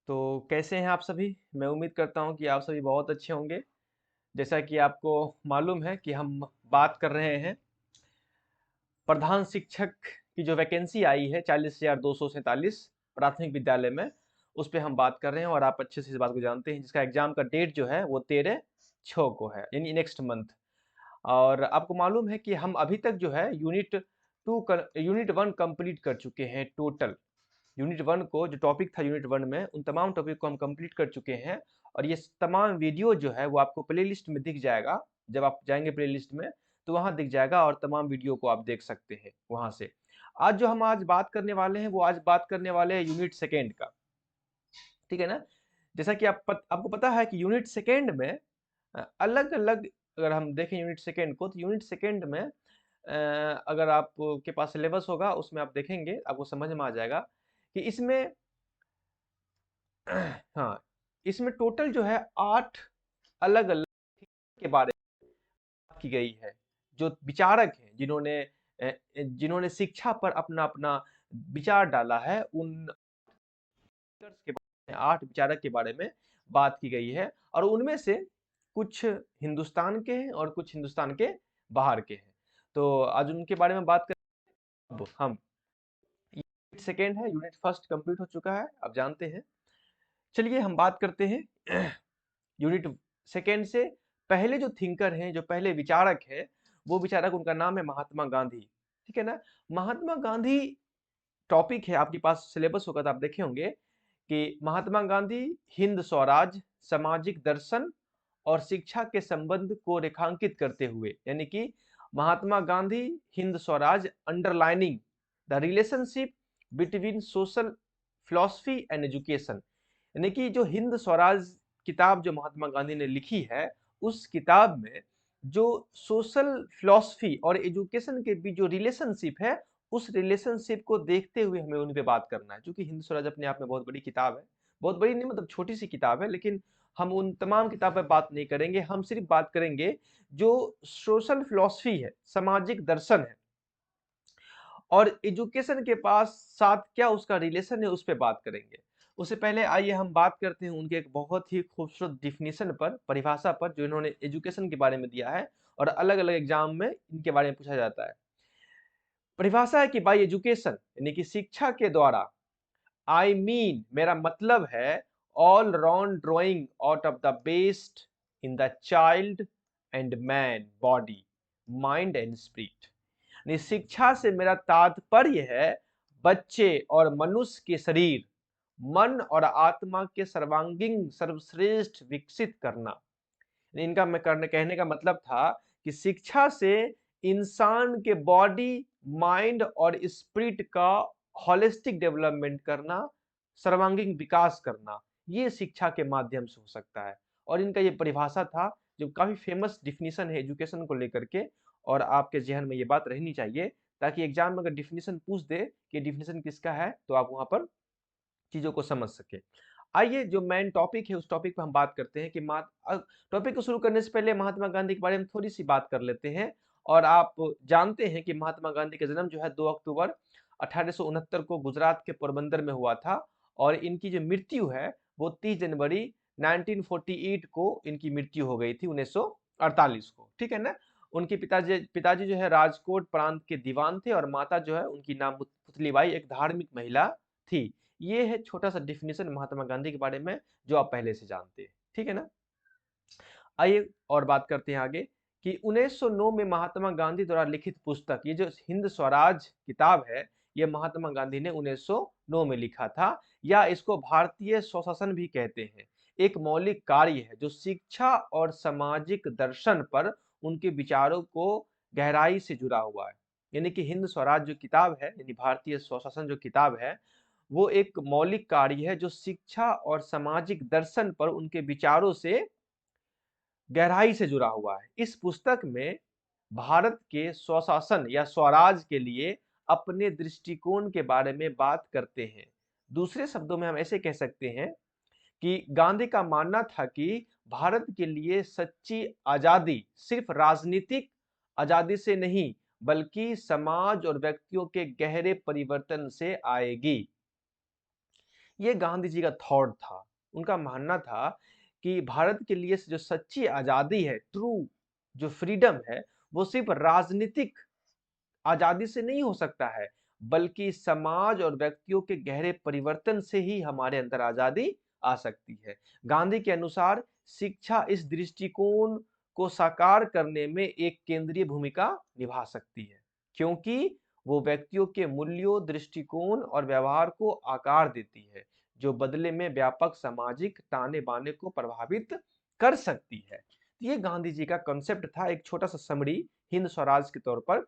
तो कैसे हैं आप सभी? मैं उम्मीद करता हूं कि आप सभी बहुत अच्छे होंगे। जैसा कि आपको मालूम है कि हम बात कर रहे हैं प्रधान शिक्षक की जो वैकेंसी आई है 40,247 प्राथमिक विद्यालय में, उस पे हम बात कर रहे हैं और आप अच्छे से इस बात को जानते हैं जिसका एग्जाम का डेट जो है वो 13/6 को है, यानी नेक्स्ट मंथ। और आपको मालूम है कि हम अभी तक जो है यूनिट 1 कंप्लीट कर चुके हैं टोटल। यूनिट 1 को जो टॉपिक था यूनिट 1 में उन तमाम टॉपिक को हम कंप्लीट कर चुके हैं और ये तमाम वीडियो जो है वो आपको प्लेलिस्ट में दिख जाएगा। जब आप जाएंगे प्लेलिस्ट में तो वहां दिख जाएगा और तमाम वीडियो को आप देख सकते हैं वहां से। आज बात करने वाले हैं वो आज बात करने वाले हैं यूनिट सेकेंड का। ठीक है ना? जैसा कि आपको पता है कि यूनिट सेकेंड में अलग अलग, अगर हम देखें यूनिट सेकेंड को तो यूनिट सेकेंड में अगर आपके पास सिलेबस होगा उसमें आप देखेंगे आपको समझ में आ जाएगा कि इसमें हाँ, इसमें टोटल जो है 8 अलग-अलग के बारे में बात की गई है। जो विचारक हैं जिन्होंने शिक्षा पर अपना-अपना विचार डाला है, उन विचारक के बारे में 8 विचारक के बारे में बात की गई है और उनमें से कुछ हिंदुस्तान के हैं और कुछ हिंदुस्तान के बाहर के हैं। तो आज उनके बारे में बात करें। अब हम यूनिट सेकंड है, यूनिट फर्स्ट कंप्लीट हो चुका है, आप जानते हैं। चलिए हम बात करते हैं यूनिट सेकेंड से। पहले जो थिंकर हैं, जो पहले विचारक हैं, वो विचारक उनका नाम है महात्मा गांधी। ठीक है ना? महात्मा गांधी टॉपिक है, आपके पास सिलेबस होगा तो आप देखे होंगे कि महात्मा गांधी हिंद स्वराज, सामाजिक दर्शन और शिक्षा के संबंध को रेखांकित करते हुए, यानी कि Mahatma Gandhi Hind Swaraj underlining the relationship between social philosophy and education, यानी कि जो हिंद स्वराज किताब जो महात्मा गांधी ने लिखी है, उस किताब में जो सोशल फिलॉसफी और एजुकेशन के बीच जो रिलेशनशिप है, उस रिलेशनशिप को देखते हुए हमें उन पे बात करना है। क्योंकि हिंद स्वराज अपने आप में बहुत बड़ी किताब है, बहुत बड़ी नहीं मतलब छोटी सी किताब है, लेकिन हम उन तमाम किताब पर बात नहीं करेंगे। हम सिर्फ बात करेंगे जो सोशल फिलॉसफी है, सामाजिक दर्शन है और एजुकेशन के पास साथ क्या उसका रिलेशन है, उस पे बात करेंगे। उससे पहले आइए हम बात करते हैं उनके एक बहुत ही खूबसूरत डिफिनीशन पर, परिभाषा पर, जो इन्होंने एजुकेशन के बारे में दिया है और अलग अलग एग्जाम में इनके बारे में पूछा जाता है। परिभाषा है कि बाई एजुकेशन, यानी कि शिक्षा के द्वारा, आई मीन मेरा मतलब है, all round drawing out of the best in the child and man body, mind and spirit. शिक्षा से मेरा तात्पर्य है बच्चे और मनुष्य के शरीर, मन और आत्मा के सर्वांगीण सर्वश्रेष्ठ विकसित करना। इनका मैं करने कहने का मतलब था कि शिक्षा से इंसान के बॉडी, माइंड और स्पिरिट का होलिस्टिक डेवलपमेंट करना, सर्वांगीण विकास करना, ये शिक्षा के माध्यम से हो सकता है। और इनका ये परिभाषा था जो काफी फेमस डिफिनीशन है एजुकेशन को लेकर के, और आपके जहन में ये बात रहनी चाहिए ताकि एग्जाम में अगर डिफिनीशन पूछ दे कि डिफिनीशन किसका है तो आप वहां पर चीजों को समझ सके। आइए जो मेन टॉपिक है उस टॉपिक पे हम बात करते हैं कि टॉपिक को शुरू करने से पहले महात्मा गांधी के बारे में थोड़ी सी बात कर लेते हैं। और आप जानते हैं कि महात्मा गांधी का जन्म जो है 2 अक्टूबर 1869 को गुजरात के पोरबंदर में हुआ था और इनकी जो मृत्यु है वो 30 जनवरी 1948 को इनकी मृत्यु हो गई थी, 1948 को। ठीक है ना? उनके पिताजी पिताजी जो है राजकोट प्रांत के दीवान थे और माता जो है उनकी नाम पुतलीबाई एक धार्मिक महिला थी। ये है छोटा सा डिफिनेशन महात्मा गांधी के बारे में जो आप पहले से जानते हैं। ठीक है ना? आइए और बात करते हैं आगे कि 1909 में महात्मा गांधी द्वारा लिखित पुस्तक, ये जो हिंद स्वराज किताब है, ये महात्मा गांधी ने 1909 में लिखा था, या इसको भारतीय स्वशासन भी कहते हैं। एक मौलिक कार्य है जो शिक्षा और सामाजिक दर्शन पर उनके विचारों को गहराई से जुड़ा हुआ है। यानी कि हिंद स्वराज जो किताब है, यानी भारतीय स्वशासन जो किताब है, वो एक मौलिक कार्य है जो शिक्षा और सामाजिक दर्शन पर उनके विचारों से गहराई से जुड़ा हुआ है। इस पुस्तक में भारत के स्वशासन या स्वराज के लिए अपने दृष्टिकोण के बारे में बात करते हैं। दूसरे शब्दों में हम ऐसे कह सकते हैं कि गांधी का मानना था कि भारत के लिए सच्ची आजादी सिर्फ राजनीतिक आजादी से नहीं बल्कि समाज और व्यक्तियों के गहरे परिवर्तन से आएगी। ये गांधी जी का थॉट था। उनका मानना था कि भारत के लिए जो सच्ची आजादी है, ट्रू जो फ्रीडम है, वो सिर्फ राजनीतिक आजादी से नहीं हो सकता है, बल्कि समाज और व्यक्तियों के गहरे परिवर्तन से ही हमारे अंदर आजादी आ सकती है। गांधी के अनुसार शिक्षा इस दृष्टिकोण को साकार करने में एक केंद्रीय भूमिका निभा सकती है, क्योंकि वो व्यक्तियों के मूल्यों, दृष्टिकोण और व्यवहार को आकार देती है, जो बदले में व्यापक सामाजिक ताने बाने को प्रभावित कर सकती है। ये गांधी जी का कॉन्सेप्ट था, एक छोटा सा समरी हिंद स्वराज के तौर पर,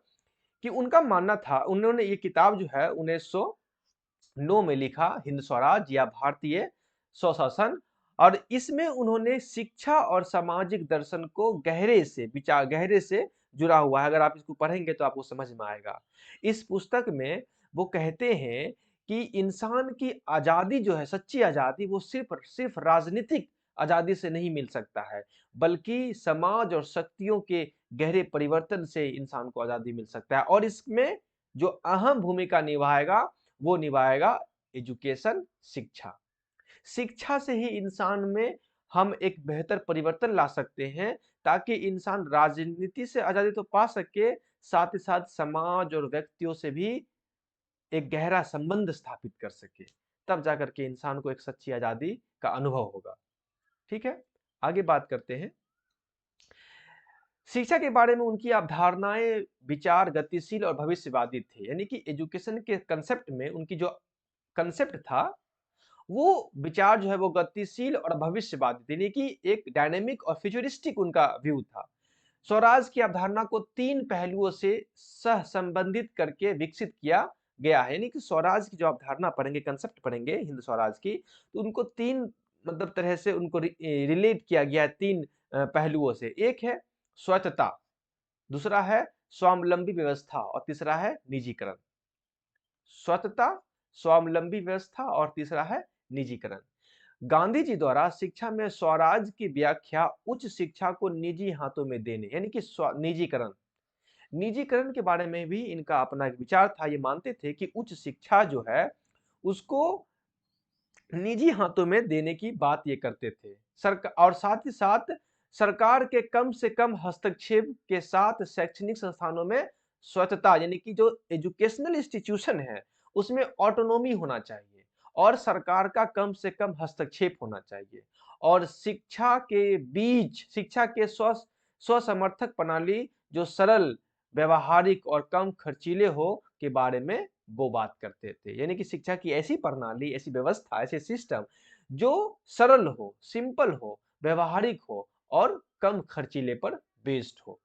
कि उनका मानना था। उन्होंने ये किताब जो है 1909 में लिखा, हिंद स्वराज या भारतीय स्वशासन, और इसमें उन्होंने शिक्षा और सामाजिक दर्शन को गहरे से जुड़ा हुआ है। अगर आप इसको पढ़ेंगे तो आपको समझ में आएगा। इस पुस्तक में वो कहते हैं कि इंसान की आजादी जो है, सच्ची आजादी, वो सिर्फ सिर्फ राजनीतिक आजादी से नहीं मिल सकता है, बल्कि समाज और शक्तियों के गहरे परिवर्तन से इंसान को आजादी मिल सकता है। और इसमें जो अहम भूमिका निभाएगा, वो निभाएगा एजुकेशन, शिक्षा। शिक्षा से ही इंसान में हम एक बेहतर परिवर्तन ला सकते हैं, ताकि इंसान राजनीति से आजादी तो पा सके, साथ ही साथ समाज और व्यक्तियों से भी एक गहरा संबंध स्थापित कर सके। तब जाकर के इंसान को एक सच्ची आजादी का अनुभव होगा। ठीक है, आगे बात करते हैं। शिक्षा के बारे में उनकी अवधारणाएं, विचार गतिशील और भविष्यवादी थे। यानी कि एजुकेशन के कंसेप्ट में उनकी जो कंसेप्ट था, वो विचार जो है वो गतिशील और भविष्यवादी थे, यानी कि एक डायनेमिक और फ्यूचरिस्टिक उनका व्यू था। स्वराज की अवधारणा को तीन पहलुओं से सह संबंधित करके विकसित किया गया है। यानी कि स्वराज की जो अवधारणा पढ़ेंगे, कंसेप्ट पढ़ेंगे हिंद स्वराज की, तो उनको तीन मतलब तरह से उनको रिलेट किया गया है, तीन पहलुओं से। एक है स्वच्छता, दूसरा है स्वावलंबी व्यवस्था और तीसरा है निजीकरण। स्वच्छता, स्वावलंबी व्यवस्था और तीसरा है निजीकरण। गांधी जी द्वारा शिक्षा में स्वराज की व्याख्या उच्च शिक्षा को निजी हाथों में देने, यानी कि निजीकरण। निजीकरण के बारे में भी इनका अपना एक विचार था। ये मानते थे कि उच्च शिक्षा जो है उसको निजी हाथों में देने की बात ये करते थे। सरकार, और साथ ही साथ सरकार के कम से कम हस्तक्षेप के साथ शैक्षणिक संस्थानों में स्वच्छता, यानी कि जो एजुकेशनल इंस्टीट्यूशन है उसमें ऑटोनॉमी होना चाहिए, और सरकार का कम से कम हस्तक्षेप होना चाहिए। और शिक्षा के बीच, शिक्षा के स्वसमर्थक प्रणाली जो सरल, व्यवहारिक और कम खर्चीले हो के बारे में वो बात करते थे। यानी कि शिक्षा की ऐसी प्रणाली, ऐसी व्यवस्था, ऐसे सिस्टम जो सरल हो, सिंपल हो, व्यवहारिक हो और कम खर्चीले पर बेस्ड हो।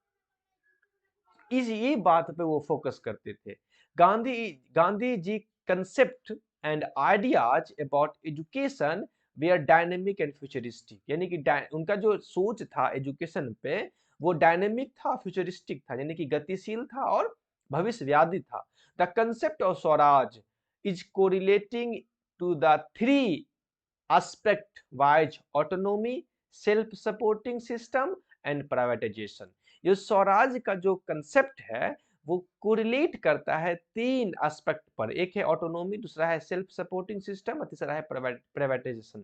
ये बात पे वो फोकस करते थे। Gandhi Gandhi ji concept and ideas about education वे आर डायनेमिक एंड फ्यूचरिस्टिक, यानी कि उनका जो सोच था एजुकेशन पे, वो डायनेमिक था, फ्यूचरिस्टिक था, यानी कि गतिशील था और भविष्यवादी था। The concept of swaraj is correlating to the three aspect wise autonomy, self supporting system and privatization. ये स्वराज का जो कंसेप्ट है वो कोरिलेट करता है तीन एस्पेक्ट पर। एक है ऑटोनॉमी, दूसरा है सेल्फ सपोर्टिंग सिस्टम और तीसरा है privatisation.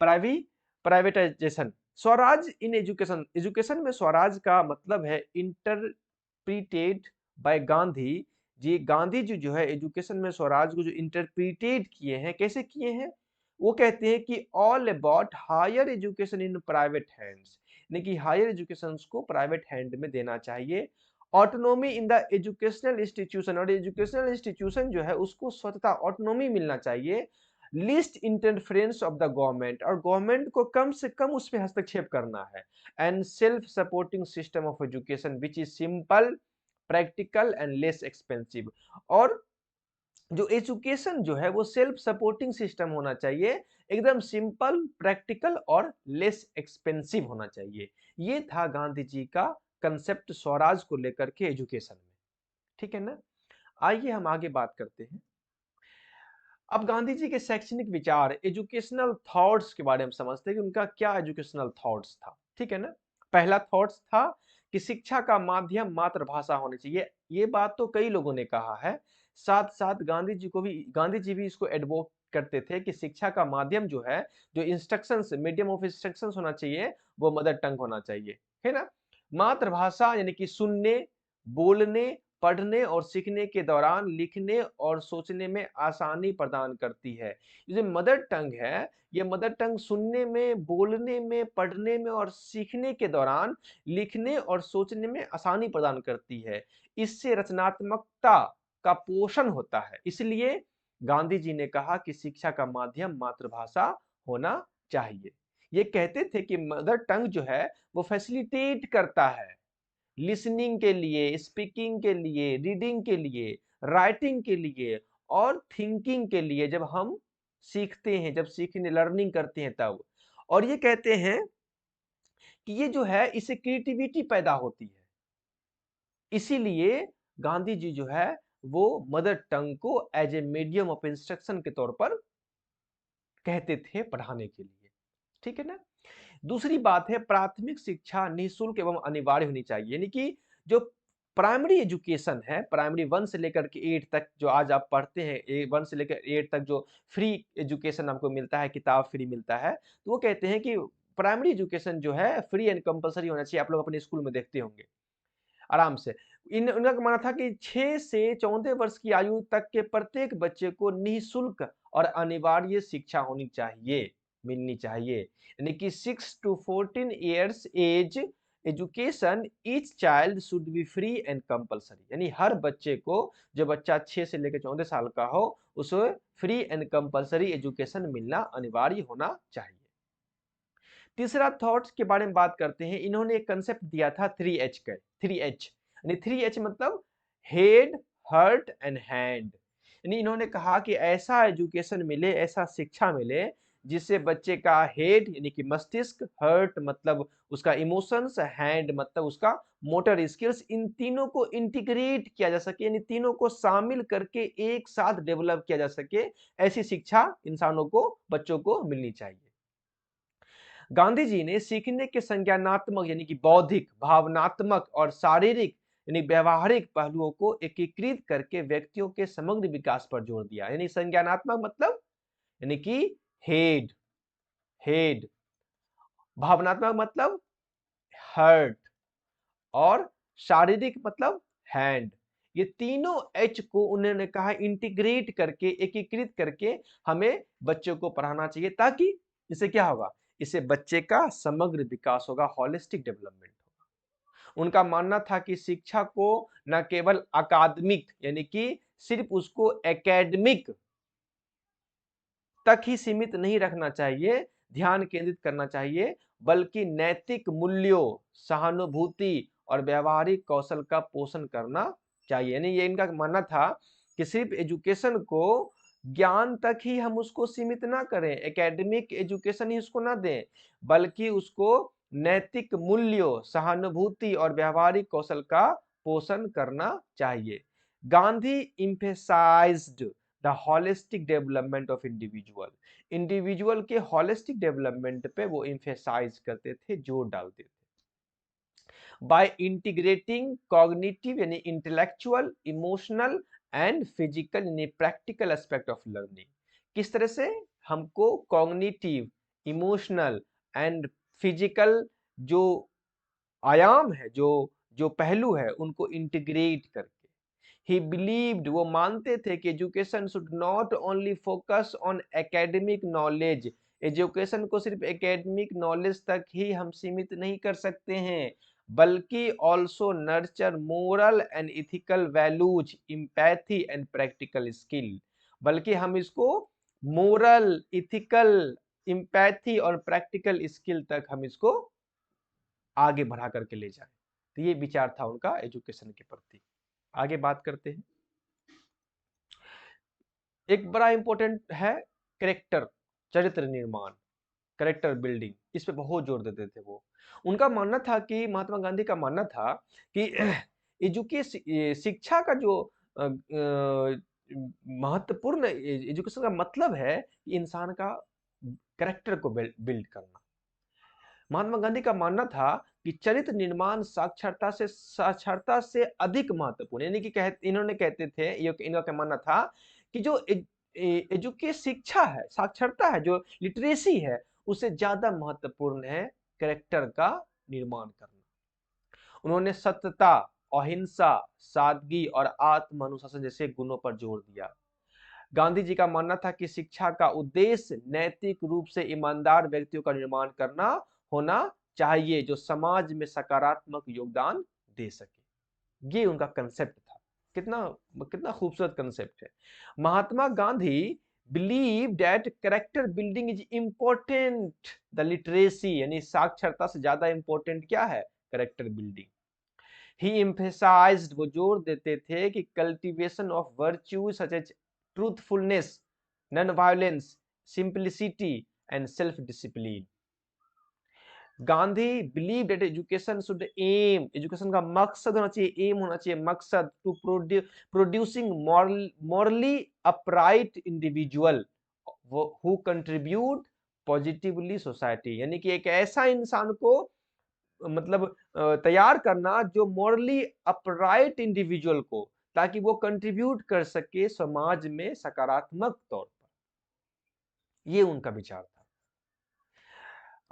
Privatisation Swaraj in education, education में स्वराज का मतलब है इंटरप्रिटेड बाय गांधी जी। गांधी जी जो है एजुकेशन में स्वराज को जो इंटरप्रिटेट किए हैं, कैसे किए हैं, वो कहते हैं कि all about higher education in private hands, यानी कि हायर एजुकेशन को प्राइवेट हैंड में देना चाहिए। Autonomy in the educational institution, और एजुकेशनल इंस्टीट्यूशन जो है उसको स्वतंत्रता, ऑटोनॉमी मिलना चाहिए। Least interference of the government, और गवर्नमेंट को कम से कम उसमें हस्तक्षेप करना है। And self supporting system of education which is simple, practical and less expensive. और जो एजुकेशन जो है वो सेल्फ सपोर्टिंग सिस्टम होना चाहिए, एकदम सिंपल, प्रैक्टिकल और लेस एक्सपेंसिव होना चाहिए। ये था गांधी जी का कंसेप्ट स्वराज को लेकर के एजुकेशन में। ठीक है ना, आइए हम आगे बात करते हैं। अब गांधी जी के शैक्षणिक विचार, एजुकेशनल थॉट्स के बारे में समझते हैं कि उनका क्या एजुकेशनल थॉट्स था। ठीक है ना, पहला थॉट्स था कि शिक्षा का माध्यम मातृभाषा होनी चाहिए। ये बात तो कई लोगों ने कहा है, साथ साथ गांधी जी भी इसको करते थे कि शिक्षा का माध्यम जो है, जो इंस्ट्रक्शंस, मीडियम ऑफ इंस्ट्रक्शंस होना चाहिए, वो मदर टंग होना चाहिए, है ना? मातृभाषा यानी कि सुनने, बोलने, पढ़ने और सीखने के दौरान लिखने और सोचने में आसानी प्रदान करती है। ये जो मदर टंग है, ये मदर टंग सुनने में, बोलने में, पढ़ने में और सीखने के दौरान लिखने और सोचने में आसानी प्रदान करती है। इससे रचनात्मकता का पोषण होता है। इसलिए गांधी जी ने कहा कि शिक्षा का माध्यम मातृभाषा होना चाहिए। ये कहते थे कि मदर टंग जो है वो फैसिलिटेट करता है लिसनिंग के लिए, स्पीकिंग के लिए, रीडिंग के लिए, राइटिंग के लिए और थिंकिंग के लिए जब हम सीखते हैं, जब सीखने लर्निंग करते हैं तब। और ये कहते हैं कि ये जो है इससे क्रिएटिविटी पैदा होती है। इसीलिए गांधी जी जो है वो मदर टंग को as a medium of instruction के तौर पर कहते थे पढ़ाने के लिए। ठीक है ना? दूसरी बात है प्राथमिक शिक्षा निःशुल्क एवं अनिवार्य होनी चाहिए। यानी कि जो प्राइमरी एजुकेशन है, प्राइमरी 1 से लेकर के 8 तक जो आज आप पढ़ते हैं, 1 से लेकर 8 तक जो फ्री एजुकेशन आपको मिलता है, किताब फ्री मिलता है, तो वो कहते हैं कि प्राइमरी एजुकेशन जो है फ्री एंड कंपल्सरी होना चाहिए। आप लोग अपने स्कूल में देखते होंगे आराम से। इनका मानना था कि 6 से 14 वर्ष की आयु तक के प्रत्येक बच्चे को निःशुल्क और अनिवार्य शिक्षा होनी चाहिए, मिलनी चाहिए। यानी कि 6 to 14 years age education each child should be free and compulsory. यानी हर बच्चे को, जो बच्चा 6 से लेकर 14 साल का हो, उसे फ्री एंड कंपल्सरी एजुकेशन मिलना अनिवार्य होना चाहिए। तीसरा थॉट्स के बारे में बात करते हैं। इन्होंने एक कंसेप्ट दिया था 3H का, 3H यानी 3H मतलब हेड, हार्ट एंड हैंड। यानी इन्होंने कहा कि ऐसा एजुकेशन मिले, ऐसा शिक्षा मिले जिससे बच्चे का हेड यानी कि मस्तिष्क, हर्ट मतलब उसका इमोशंस, हैंड मतलब उसका मोटर स्किल्स, इन तीनों को इंटीग्रेट किया जा सके, यानी तीनों को शामिल करके एक साथ डेवलप किया जा सके। ऐसी शिक्षा इंसानों को, बच्चों को मिलनी चाहिए। गांधी जी ने सीखने के संज्ञानात्मक यानी कि बौद्धिक, भावनात्मक और शारीरिक यानी व्यवहारिक पहलुओं को एकीकृत करके व्यक्तियों के समग्र विकास पर जोर दिया। यानी संज्ञानात्मक मतलब यानी कि हेड, हेड, भावनात्मक मतलब हर्ट और शारीरिक मतलब हैंड। ये तीनों एच को उन्होंने कहा इंटीग्रेट करके, एकीकृत करके हमें बच्चों को पढ़ाना चाहिए, ताकि इससे क्या होगा, इससे बच्चे का समग्र विकास होगा, होलिस्टिक डेवलपमेंट होगा। उनका मानना था कि शिक्षा को न केवल अकादमिक यानी कि सिर्फ उसको एकेडमिक तक ही सीमित नहीं रखना चाहिए, ध्यान केंद्रित करना चाहिए, बल्कि नैतिक मूल्यों, सहानुभूति और व्यवहारिक कौशल का पोषण करना चाहिए। यानी ये इनका मानना था कि सिर्फ एजुकेशन को ज्ञान तक ही हम उसको सीमित ना करें, एकेडमिक एजुकेशन ही उसको ना दें, बल्कि उसको नैतिक मूल्यों, सहानुभूति और व्यवहारिक कौशल का पोषण करना चाहिए। Gandhi emphasized the holistic development of individual. Individual के होलिस्टिक डेवलपमेंट पे वो इम्फेसाइज करते थे, जोर डालते थे। बाय इंटीग्रेटिंग कॉग्निटिव यानी इंटेलेक्चुअल, इमोशनल एंड फिजिकल यानी प्रैक्टिकल एस्पेक्ट ऑफ लर्निंग। किस तरह से हमको कॉग्निटिव, इमोशनल एंड फिजिकल जो आयाम है, जो जो पहलू है, उनको इंटीग्रेट करके। ही बिलीव्ड, वो मानते थे कि education should not only focus on academic knowledge. Education को सिर्फ एकेडमिक नॉलेज तक ही हम सीमित नहीं कर सकते हैं, बल्कि also nurture moral and ethical values, empathy and practical skill. बल्कि हम इसको मोरल, इथिकल, इम्पैथी और प्रैक्टिकल स्किल तक हम इसको आगे बढ़ा करके ले जाए। तो ये विचार था उनका एजुकेशन के प्रति। आगे बात करते हैं। एक बड़ा इंपॉर्टेंट है करेक्टर, चरित्र निर्माण, करेक्टर बिल्डिंग, इस पे बहुत जोर देते थे वो। उनका मानना था कि महात्मा गांधी का मानना था कि एजुकेशन, शिक्षा का जो महत्वपूर्ण एजुकेशन का मतलब है कि इंसान का करेक्टर को बिल्ड करना। महात्मा गांधी का मानना था कि चरित्र निर्माण साक्षरता से अधिक महत्वपूर्ण, यानी कि इन्होंने कहते थे, ये इनका मानना था कि जो शिक्षा है, साक्षरता है, जो लिटरेसी है, उससे ज्यादा महत्वपूर्ण है कैरेक्टर का निर्माण करना। उन्होंने सत्यता, अहिंसा, सादगी और आत्म अनुशासन जैसे गुणों पर जोर दिया। गांधी जी का मानना था कि शिक्षा का उद्देश्य नैतिक रूप से ईमानदार व्यक्तियों का निर्माण करना होना चाहिए, जो समाज में सकारात्मक योगदान दे सके। ये उनका कंसेप्ट था। कितना कितना खूबसूरत कंसेप्ट है। Mahatma Gandhi believe that character building is important the literacy, यानी साक्षरता से ज्यादा इंपॉर्टेंट क्या है? Character building. ही एम्फेसाइज्ड, वो जोर देते थे कि cultivation of virtue such as truthfulness, non violence, simplicity and self discipline. Gandhi believe that education should aim, education का मकसद होना चाहिए, एम होना चाहिए, मकसद to producing morally upright individual who contribute positively society, यानी कि एक ऐसा इंसान को मतलब तैयार करना जो मॉरली अपराइट इंडिविजुअल को, ताकि वो कंट्रीब्यूट कर सके समाज में सकारात्मक तौर पर। ये उनका विचार था।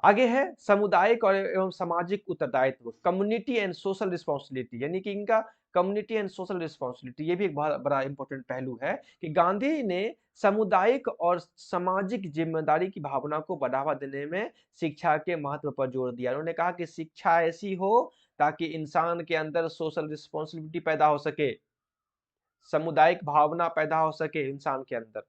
आगे है सामुदायिक और एवं सामाजिक उत्तरदायित्व, कम्युनिटी एंड सोशल रिस्पॉन्सिबिलिटी, यानी कि इनका कम्युनिटी एंड सोशल रिस्पॉन्सिबिलिटी, ये भी एक बहुत बड़ा इंपॉर्टेंट पहलू है कि गांधी ने सामुदायिक और सामाजिक जिम्मेदारी की भावना को बढ़ावा देने में शिक्षा के महत्व पर जोर दिया। उन्होंने कहा कि शिक्षा ऐसी हो ताकि इंसान के अंदर सोशल रिस्पॉन्सिबिलिटी पैदा हो सके, सामुदायिक भावना पैदा हो सके इंसान के अंदर।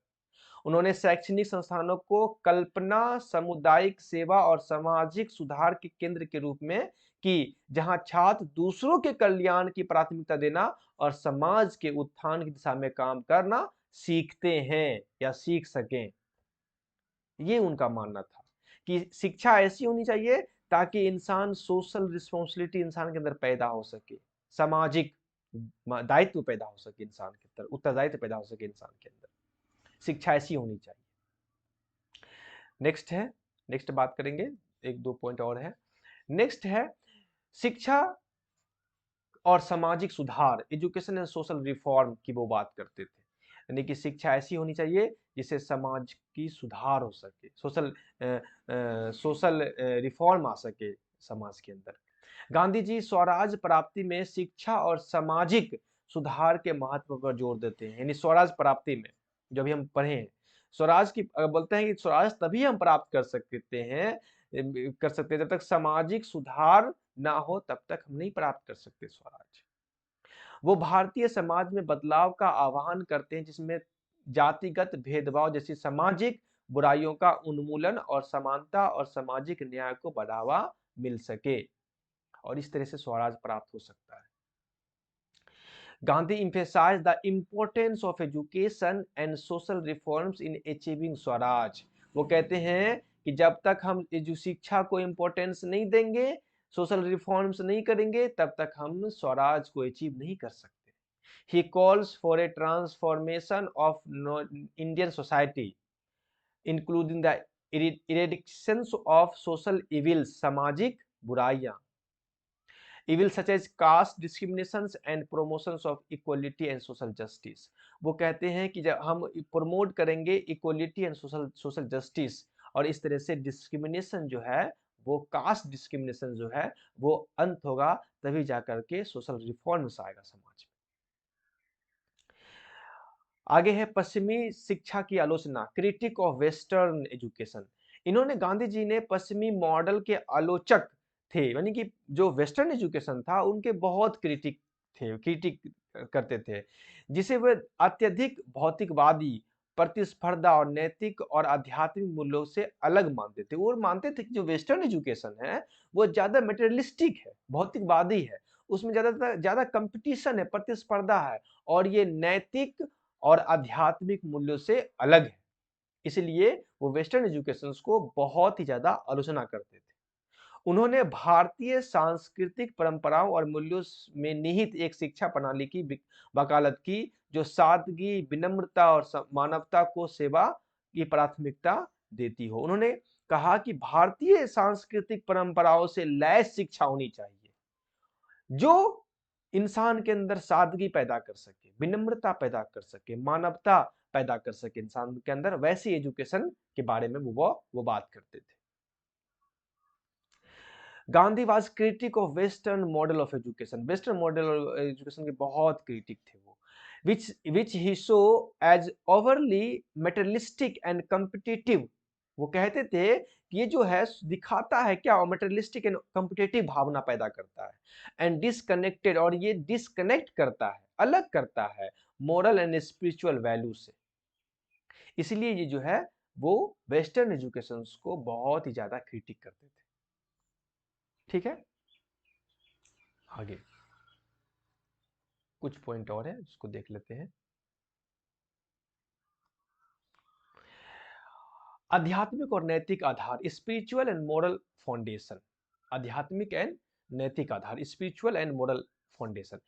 उन्होंने शैक्षणिक संस्थानों को कल्पना सामुदायिक सेवा और सामाजिक सुधार के केंद्र के रूप में की, जहां छात्र दूसरों के कल्याण की प्राथमिकता देना और समाज के उत्थान की दिशा में काम करना सीखते हैं या सीख सकें। ये उनका मानना था कि शिक्षा ऐसी होनी चाहिए ताकि इंसान सोशल रिस्पॉन्सिबिलिटी इंसान के अंदर पैदा हो सके, सामाजिक दायित्व पैदा हो सके इंसान के अंदर, उत्तरदायित्व पैदा हो सके इंसान के अंदर। शिक्षा ऐसी होनी चाहिए। नेक्स्ट है, नेक्स्ट बात करेंगे, एक दो पॉइंट और है। नेक्स्ट है शिक्षा और सामाजिक सुधार, एजुकेशन एंड सोशल रिफॉर्म की वो बात करते थे, यानी कि शिक्षा ऐसी होनी चाहिए जिससे समाज की सुधार हो सके, सोशल रिफॉर्म आ सके समाज के अंदर। गांधी जी स्वराज प्राप्ति में शिक्षा और सामाजिक सुधार के महत्व पर जोर देते हैं, यानी स्वराज प्राप्ति में जो भी हम पढ़े हैं, स्वराज की बोलते हैं कि स्वराज तभी हम प्राप्त कर सकते हैं जब तक सामाजिक सुधार ना हो, तब तक हम नहीं प्राप्त कर सकते स्वराज। वो भारतीय समाज में बदलाव का आह्वान करते हैं जिसमें जातिगत भेदभाव जैसी सामाजिक बुराइयों का उन्मूलन और समानता और सामाजिक न्याय को बढ़ावा मिल सके, और इस तरह से स्वराज प्राप्त हो सकता है। Gandhi emphasized the importance of education and social reforms in achieving Swaraj. वो कहते हैं कि जब तक हम शिक्षा को इम्पोर्टेंस नहीं देंगे, सोशल रिफॉर्म्स नहीं करेंगे, तब तक हम स्वराज को अचीव नहीं कर सकते। He calls for a transformation of Indian society, including the eradication of social evils, सामाजिक बुराइयां, evil such as caste discriminations and promotions of equality and social justice। वो कहते हैं कि जब हम प्रमोट करेंगे इक्वलिटी एंड सोशल जस्टिस, और इस तरह से डिस्क्रिमिनेशन जो है, वो कास्ट डिस्क्रिमिनेशन जो है वो अंत होगा, तभी जाकर के सोशल रिफॉर्म्स आएगा समाज में। आगे है पश्चिमी शिक्षा की आलोचना, क्रिटिक ऑफ वेस्टर्न एजुकेशन। इन्होंने, गांधी जी ने पश्चिमी मॉडल के आलोचक थे, यानी कि जो वेस्टर्न एजुकेशन था उनके बहुत क्रिटिक थे, क्रिटिक करते थे, जिसे वे अत्यधिक भौतिकवादी, प्रतिस्पर्धा और नैतिक और आध्यात्मिक मूल्यों से अलग मानते थे। वो मानते थे कि जो वेस्टर्न एजुकेशन है वो ज्यादा मटेरियलिस्टिक है, भौतिकवादी है, उसमें ज्यादा कंपटीशन है, प्रतिस्पर्धा है, और ये नैतिक और आध्यात्मिक मूल्यों से अलग है। इसलिए वो वेस्टर्न एजुकेशन को बहुत ही ज्यादा आलोचना करते थे। उन्होंने भारतीय सांस्कृतिक परंपराओं और मूल्यों में निहित एक शिक्षा प्रणाली की वकालत की, जो सादगी, विनम्रता और मानवता को सेवा की प्राथमिकता देती हो। उन्होंने कहा कि भारतीय सांस्कृतिक परंपराओं से लैस शिक्षा होनी चाहिए, जो इंसान के अंदर सादगी पैदा कर सके, विनम्रता पैदा कर सके, मानवता पैदा कर सके इंसान के अंदर, वैसी एजुकेशन के बारे में वो बात करते थे। Gandhi was critic of western model of education, western model of education के बहुत क्रिटिक थे वो, which he saw as overly materialistic and competitive. वो कहते थे कि ये जो है दिखाता है क्या, मटेरियलिस्टिक एंड कॉम्पिटिटिव भावना पैदा करता है, एंड डिसकनेक्टेड, और ये डिसकनेक्ट करता है, अलग करता है मोरल एंड स्पिरिचुअल वैल्यू से। इसलिए ये जो है वो वेस्टर्न एजुकेशन को बहुत ही ज्यादा क्रिटिक करते थे। ठीक है, आगे कुछ पॉइंट और है उसको देख लेते हैं। आध्यात्मिक और नैतिक आधार, स्पिरिचुअल एंड मोरल फाउंडेशन, आध्यात्मिक एंड नैतिक आधार, spiritual and moral foundation.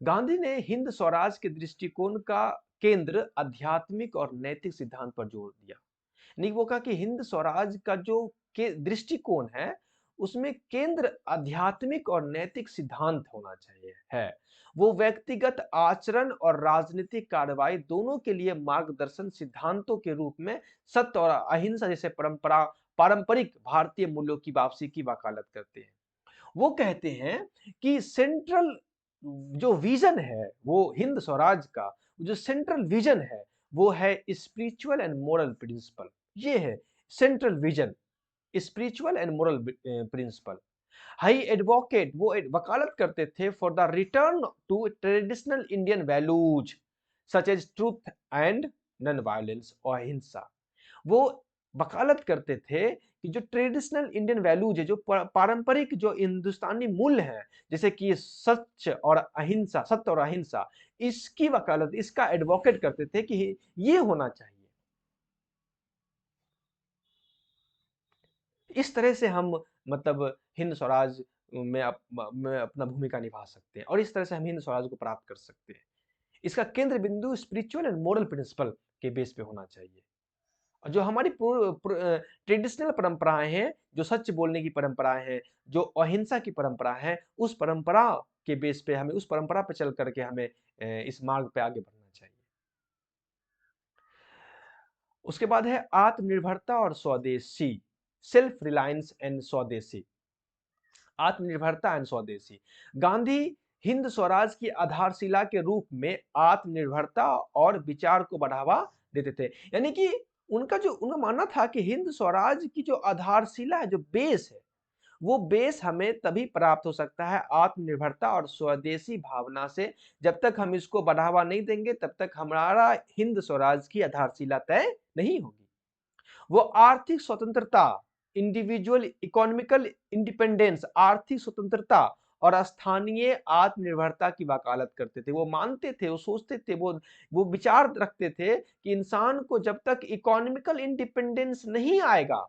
Gandhi ने हिंद स्वराज के दृष्टिकोण का केंद्र आध्यात्मिक और नैतिक सिद्धांत पर जोर दिया। नहीं, वो कहा कि हिंद स्वराज का जो के दृष्टिकोण है उसमें केंद्र आध्यात्मिक और नैतिक सिद्धांत होना चाहिए है। वो व्यक्तिगत आचरण और राजनीतिक कार्रवाई दोनों के लिए मार्गदर्शन सिद्धांतों के रूप में सत्य और अहिंसा जैसे पारंपरिक भारतीय मूल्यों की वापसी की वकालत करते हैं। वो कहते हैं कि सेंट्रल जो विजन है वो हिंद स्वराज का, जो सेंट्रल विजन है वो है स्पिरिचुअल एंड मोरल प्रिंसिपल। ये है central vision, spiritual and moral principle. He advocate, वो वकालत करते थे for the return to traditional Indian values such as truth and non violence और अहिंसा। वो वकालत करते थे कि जो ट्रेडिशनल इंडियन वैल्यूज है, जो पारंपरिक जो हिंदुस्तानी मूल्य हैं, जैसे कि सच और अहिंसा, सत्य और अहिंसा, इसकी वकालत, इसका एडवोकेट करते थे कि ये होना चाहिए। इस तरह से हम मतलब हिंद स्वराज में अपना भूमिका निभा सकते हैं और इस तरह से हम हिंद स्वराज को प्राप्त कर सकते हैं। इसका केंद्र बिंदु स्पिरिचुअल एंड मोरल प्रिंसिपल के बेस पे होना चाहिए। और जो हमारी ट्रेडिशनल परंपराएं हैं, जो सच बोलने की परंपराएं हैं, जो अहिंसा की परंपरा है, उस परंपरा के बेस पे हमें, उस परंपरा पे चल करके हमें इस मार्ग पे आगे बढ़ना चाहिए। उसके बाद है आत्मनिर्भरता और स्वदेशी, सेल्फ रिलायंस एंड स्वदेशी, आत्मनिर्भरता एंड स्वदेशी। गांधी हिंद स्वराज की आधारशिला के रूप में आत्मनिर्भरता और विचार को बढ़ावा देते थे। यानी कि उनका मानना था कि हिंद स्वराज की जो आधारशिला है, जो बेस है, वो बेस हमें तभी प्राप्त हो सकता है आत्मनिर्भरता और स्वदेशी भावना से। जब तक हम इसको बढ़ावा नहीं देंगे तब तक हमारा हिंद स्वराज की आधारशिला तय नहीं होगी। वो आर्थिक स्वतंत्रता, इंडिविजुअल इकोनॉमिकल इंडिपेंडेंस, आर्थिक स्वतंत्रता और स्थानीय आत्मनिर्भरता की वकालत करते थे। वो मानते थे, वो सोचते थे, वो विचार रखते थे कि इंसान को जब तक इकोनॉमिकल इंडिपेंडेंस नहीं आएगा,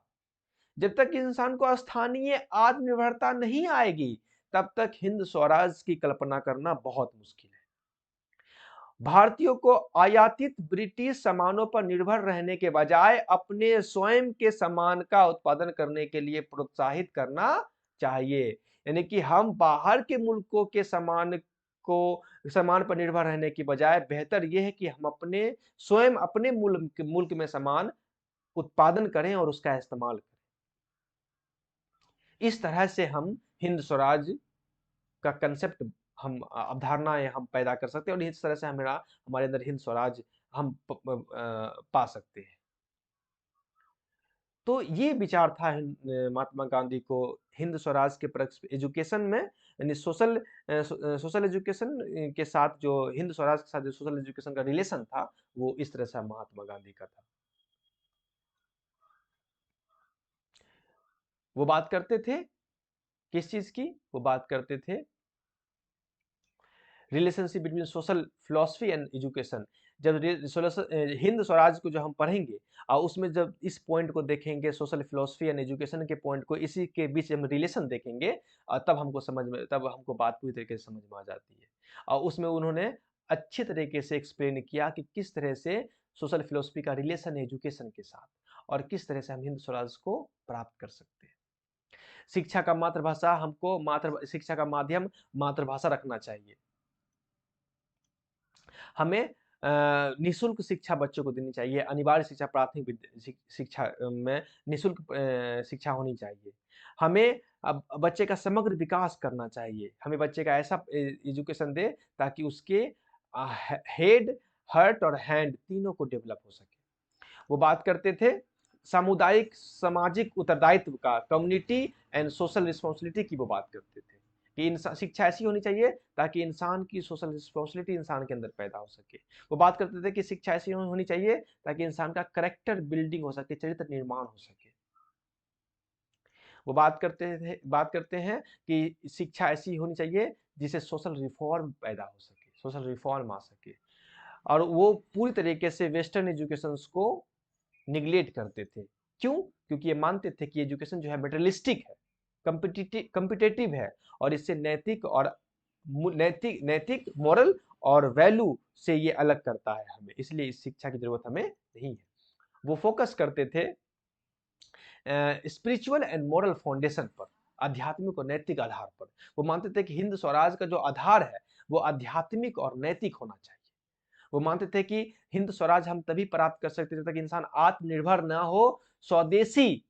जब तक इंसान को स्थानीय आत्मनिर्भरता नहीं आएगी, तब तक हिंद स्वराज की कल्पना करना बहुत मुश्किल है। भारतीयों को आयातित ब्रिटिश सामानों पर निर्भर रहने के बजाय अपने स्वयं के सामान का उत्पादन करने के लिए प्रोत्साहित करना चाहिए। यानी कि हम बाहर के मुल्कों के सामान पर निर्भर रहने की बजाय बेहतर यह है कि हम अपने स्वयं अपने मुल्क में सामान उत्पादन करें और उसका इस्तेमाल करें। इस तरह से हम हिंद स्वराज का कंसेप्ट, हम अवधारणाएं हम पैदा कर सकते हैं और इस तरह से हमारे अंदर हिंद स्वराज हम पा सकते हैं। तो ये विचार था महात्मा गांधी को हिंद स्वराज के एजुकेशन में, यानी सोशल एजुकेशन के साथ, जो हिंद स्वराज के साथ जो सोशल एजुकेशन का रिलेशन था, वो इस तरह से महात्मा गांधी का था। वो बात करते थे किस चीज की, वो बात करते थे relationship between social philosophy and education. जब हिंद स्वराज को जो हम पढ़ेंगे और उसमें जब इस पॉइंट को देखेंगे, सोशल फिलोसफी एंड एजुकेशन के पॉइंट को, इसी के बीच हम रिलेशन देखेंगे, तब हमको बात पूरी तरीके से समझ में आ जाती है। और उसमें उन्होंने अच्छे तरीके से एक्सप्लेन किया कि किस तरह से सोशल फिलोसफी का रिलेशन है एजुकेशन के साथ और किस तरह से हम हिंद स्वराज को प्राप्त कर सकते हैं। शिक्षा का मातृभाषा, हमको शिक्षा का माध्यम मातृभाषा रखना चाहिए। हमें निःशुल्क शिक्षा बच्चों को देनी चाहिए, अनिवार्य शिक्षा प्राथमिक शिक्षा में निःशुल्क शिक्षा होनी चाहिए। हमें अब बच्चे का समग्र विकास करना चाहिए, हमें बच्चे का ऐसा एजुकेशन दे ताकि उसके हेड, हर्ट और हैंड तीनों को डेवलप हो सके। वो बात करते थे सामुदायिक सामाजिक उत्तरदायित्व का, कम्युनिटी एंड सोशल रिस्पॉन्सिबिलिटी की वो बात करते थे कि इंसान शिक्षा ऐसी होनी चाहिए ताकि इंसान की सोशल रिस्पॉन्सिबिलिटी इंसान के अंदर पैदा हो सके। वो बात करते थे कि शिक्षा ऐसी होनी चाहिए ताकि इंसान का करेक्टर बिल्डिंग हो सके, चरित्र निर्माण हो सके। वो बात करते हैं कि शिक्षा ऐसी होनी चाहिए जिससे सोशल रिफॉर्म पैदा हो सके, सोशल रिफॉर्म आ सके। और वो पूरी तरीके से वेस्टर्न एजुकेशंस को निगलेक्ट करते थे। क्यों? क्योंकि ये मानते थे कि एजुकेशन जो है मटेरियलिस्टिक है, कॉम्पिटिटिव है और इससे नैतिक मोरल और वैल्यू से ये अलग करता है हमें, इसलिए इस शिक्षा की जरूरत हमें नहीं है। वो फोकस करते थे स्पिरिचुअल एंड मोरल फाउंडेशन पर, आध्यात्मिक और नैतिक आधार पर। वो मानते थे कि हिंद स्वराज का जो आधार है वो आध्यात्मिक और नैतिक होना चाहिए। वो मानते थे कि हिंद स्वराज हम तभी प्राप्त कर सकते थे जब तक इंसान आत्मनिर्भर ना हो, स्वदेशी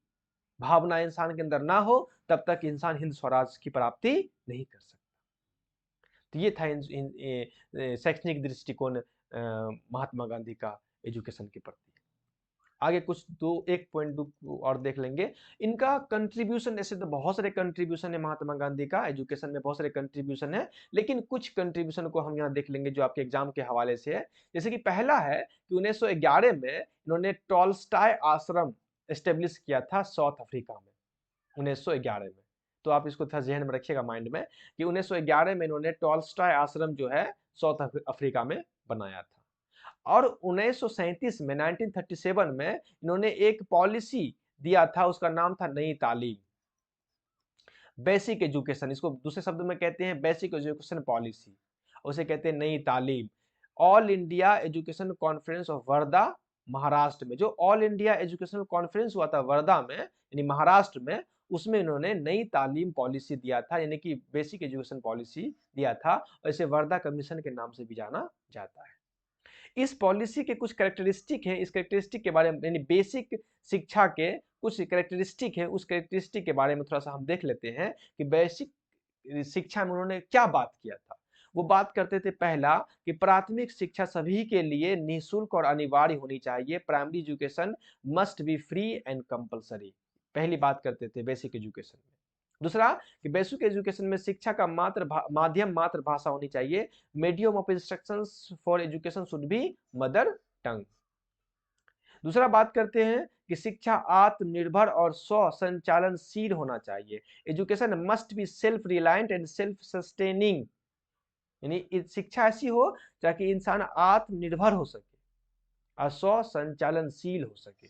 भावना इंसान के अंदर ना हो, तब तक इंसान हिंद स्वराज की प्राप्ति नहीं कर सकता। तो ये था शैक्षणिक दृष्टिकोण महात्मा गांधी का एजुकेशन के प्रति। आगे कुछ एक पॉइंट और देख लेंगे। इनका कंट्रीब्यूशन, ऐसे तो बहुत सारे कंट्रीब्यूशन है महात्मा गांधी का एजुकेशन में, बहुत सारे कंट्रीब्यूशन है, लेकिन कुछ कंट्रीब्यूशन को हम यहाँ देख लेंगे जो आपके एग्जाम के हवाले से है। जैसे कि पहला है कि 1911 में इन्होंने टॉलस्टॉय आश्रम एस्टेब्लिश किया था साउथ अफ्रीका में, 1911 में। तो आप इसको थोड़ा जहन में रखिएगा माइंड में कि 1911 में इन्होंने टॉलस्टॉय आश्रम जो है साउथ अफ्रीका में बनाया था। और 1937 में 1937 में इन्होंने एक पॉलिसी दिया था, उसका नाम था नई तालीम, बेसिक एजुकेशन। इसको दूसरे शब्द में कहते हैं बेसिक एजुकेशन पॉलिसी, उसे कहते हैं नई तालीम। All India education conference of Wardha Maharashtra में, जो ऑल इंडिया एजुकेशनल कॉन्फ्रेंस हुआ था वर्धा में यानी महाराष्ट्र में, उसमें इन्होंने नई तालीम पॉलिसी दिया था, यानी कि बेसिक एजुकेशन पॉलिसी दिया था, और इसे वर्धा कमीशन के नाम से भी जाना जाता है। इस पॉलिसी के कुछ कैरेक्टरिस्टिक हैं, इस कैरेक्टरिस्टिक के बारे में यानी बेसिक शिक्षा के कुछ कैरेक्टरिस्टिक है, उस कैरेक्टरिस्टिक के बारे में थोड़ा सा हम देख लेते हैं कि बेसिक शिक्षा में उन्होंने क्या बात किया था। वो बात करते थे पहला कि प्राथमिक शिक्षा सभी के लिए निःशुल्क और अनिवार्य होनी चाहिए, primary education must be free and compulsory, पहली बात करते थे बेसिक एजुकेशन में। दूसरा कि बेसिक एजुकेशन में शिक्षा का माध्यम मातृभाषा होनी चाहिए, medium of instructions for education should be mother tongue. दूसरा बात करते हैं कि शिक्षा आत्मनिर्भर और स्व संचालनशील होना चाहिए, education must be self reliant and self sustaining, यानी शिक्षा ऐसी हो ताकि इंसान आत्मनिर्भर हो सके और स्व संचालनशील हो सके।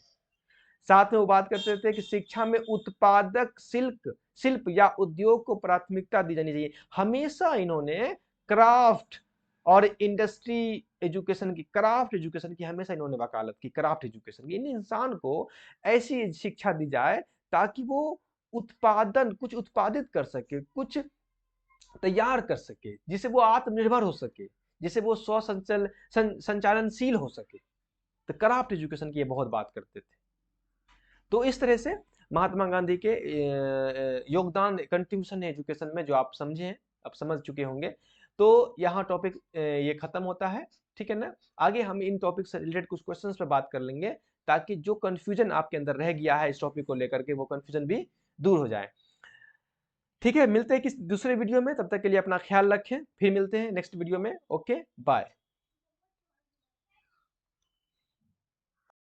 साथ में वो बात करते थे कि शिक्षा में उत्पादक शिल्प या उद्योग को प्राथमिकता दी जानी चाहिए। हमेशा इन्होंने क्राफ्ट और इंडस्ट्री एजुकेशन की, क्राफ्ट एजुकेशन की हमेशा इन्होंने वकालत की, क्राफ्ट एजुकेशन की। इन इंसान को ऐसी शिक्षा दी जाए ताकि वो कुछ उत्पादित कर सके, कुछ तैयार कर सके, जिससे वो आत्मनिर्भर हो सके, जिससे वो संचालनशील हो सके। तो क्राफ्ट एजुकेशन की ये बहुत बात करते थे। तो इस तरह से महात्मा गांधी के योगदान, कंट्रीब्यूशन है एजुकेशन में, जो आप समझे हैं, आप समझ चुके होंगे। तो यहाँ टॉपिक ये खत्म होता है, ठीक है ना। आगे हम इन टॉपिक से रिलेटेड कुछ क्वेश्चंस पे बात कर लेंगे ताकि जो कंफ्यूजन आपके अंदर रह गया है इस टॉपिक को लेकर के, वो कंफ्यूजन भी दूर हो जाए। ठीक है, मिलते हैं किसी दूसरे वीडियो में, तब तक के लिए अपना ख्याल रखें, फिर मिलते हैं नेक्स्ट वीडियो में। Okay, bye.